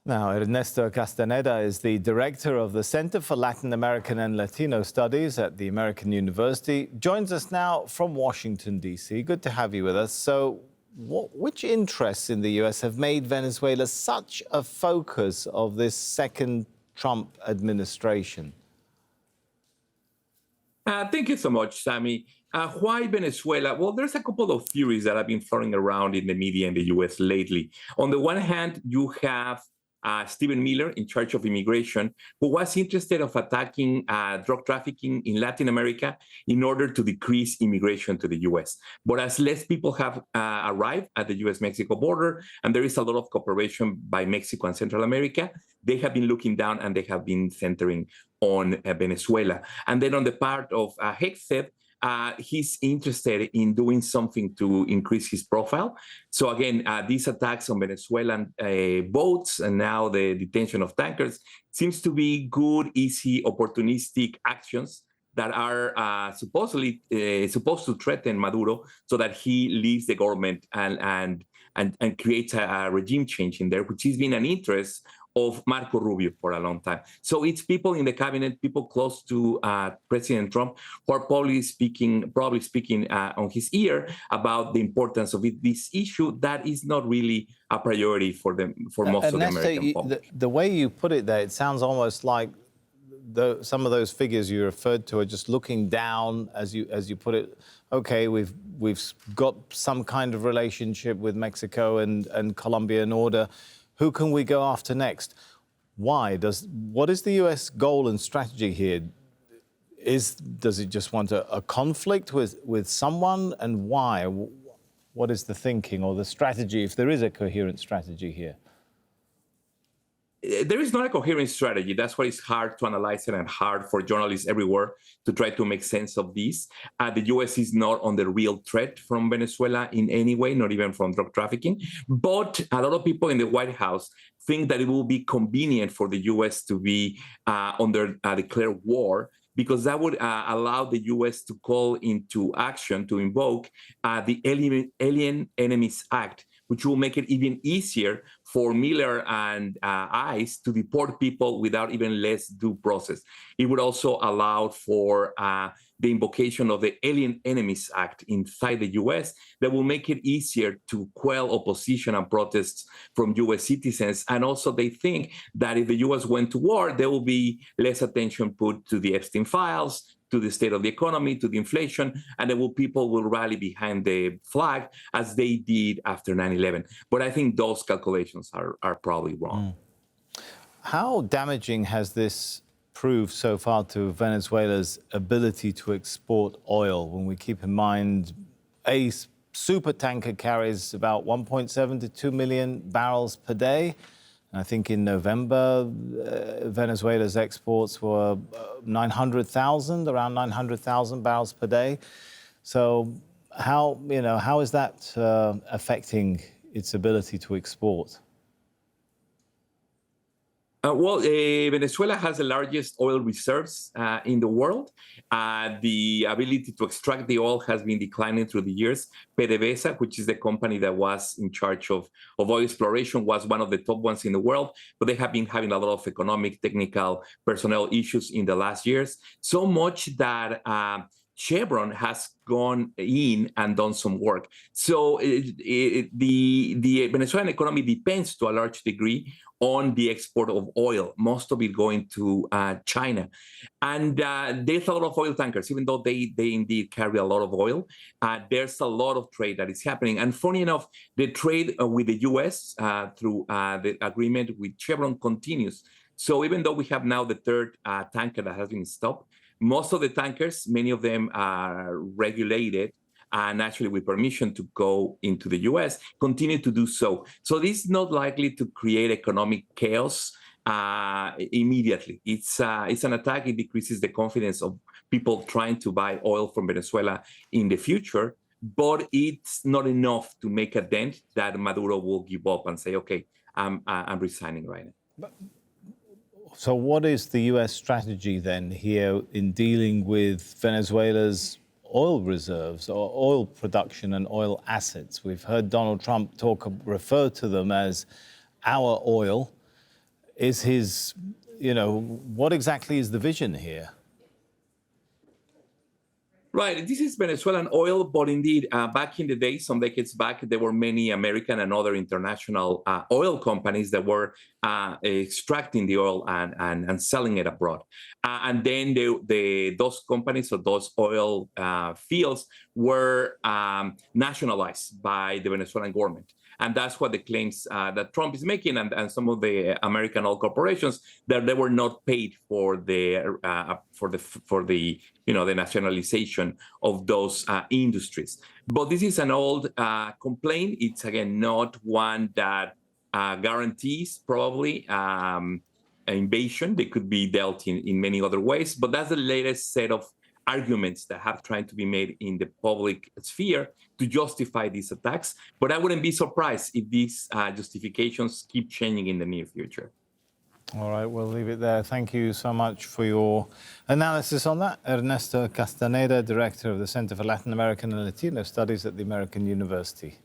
Now, Ernesto Castaneda is the director of the Center for Latin American and Latino Studies at the American University. Joins us now from Washington, D.C. Good to have you with us. So, which interests in the U.S. have made Venezuela such a focus of this second Trump administration? Thank you so much, Sammy. Why Venezuela? Well, there's a couple of theories that have been floating around in the media in the US lately. On the one hand, you have Stephen Miller in charge of immigration, who was interested of attacking drug trafficking in Latin America in order to decrease immigration to the US. But as less people have arrived at the US-Mexico border, and there is a lot of cooperation by Mexico and Central America, they have been looking down and they have been centering on Venezuela. And then on the part of Hexed, he's interested in doing something to increase his profile. So again, these attacks on Venezuelan boats and now the detention of tankers seems to be good, easy, opportunistic actions that are supposedly supposed to threaten Maduro so that he leaves the government and creates a regime change in there, which has been an interest of Marco Rubio for a long time. So it's people in the cabinet, people close to President Trump, who are probably speaking on his ear about the importance of this issue that is not really a priority for most of the American public. The way you put it there, it sounds almost like some of those figures you referred to are just looking down, as you put it. Okay, we've got some kind of relationship with Mexico and Colombia in order. Who can we go after next? Why? What is the U.S. goal and strategy here? Does it just want a conflict with someone, and why? What is the thinking or the strategy, if there is a coherent strategy here? There is not a coherent strategy. That's why it's hard to analyze it and hard for journalists everywhere to try to make sense of this. The U.S. is not on the real threat from Venezuela in any way, not even from drug trafficking. But a lot of people in the White House think that it will be convenient for the U.S. to be under a declared war, because that would allow the U.S. to call into action, to invoke the Alien Enemies Act, which will make it even easier for Miller and ICE to deport people without even less due process. It would also allow for the invocation of the Alien Enemies Act inside the U.S. that will make it easier to quell opposition and protests from U.S. citizens. And also they think that if the U.S. went to war, there will be less attention put to the Epstein files, to the state of the economy, to the inflation, and people will rally behind the flag as they did after 9/11. But I think those calculations are probably wrong. How damaging has this proved so far to Venezuela's ability to export oil, when we keep in mind a super tanker carries about 1.7 to 2 million barrels per day? I think in November, Venezuela's exports were around 900,000 barrels per day. So how is that affecting its ability to export? Venezuela has the largest oil reserves in the world. The ability to extract the oil has been declining through the years. PDVSA, which is the company that was in charge of oil exploration, was one of the top ones in the world, but they have been having a lot of economic, technical, personnel issues in the last years, so much that Chevron has gone in and done some work. So the Venezuelan economy depends to a large degree on the export of oil, most of it going to China. And there's a lot of oil tankers, even though they indeed carry a lot of oil. There's a lot of trade that is happening. And funny enough, the trade with the U.S. Through the agreement with Chevron continues. So even though we have now the third tanker that has been stopped, most of the tankers, many of them are regulated and actually with permission to go into the U.S., continue to do so. So this is not likely to create economic chaos immediately. It's an attack. It decreases the confidence of people trying to buy oil from Venezuela in the future, but it's not enough to make a dent that Maduro will give up and say, okay, I'm resigning right now. So what is the U.S. strategy then here in dealing with Venezuela's oil reserves or oil production and oil assets? We've heard Donald Trump refer to them as our oil. is his, what exactly is the vision here? Right. This is Venezuelan oil, but indeed, back in the day, some decades back, there were many American and other international oil companies that were extracting the oil and selling it abroad. And then those companies or those oil fields were nationalized by the Venezuelan government. And that's what the claims that Trump is making, and some of the American oil corporations, that they were not paid for the the nationalization of those industries. But this is an old complaint. It's again not one that guarantees probably invasion. They could be dealt in many other ways. But that's the latest set of arguments that have tried to be made in the public sphere to justify these attacks. But I wouldn't be surprised if these justifications keep changing in the near future. All right, we'll leave it there. Thank you so much for your analysis on that. Ernesto Castaneda, Director of the Center for Latin American and Latino Studies at the American University.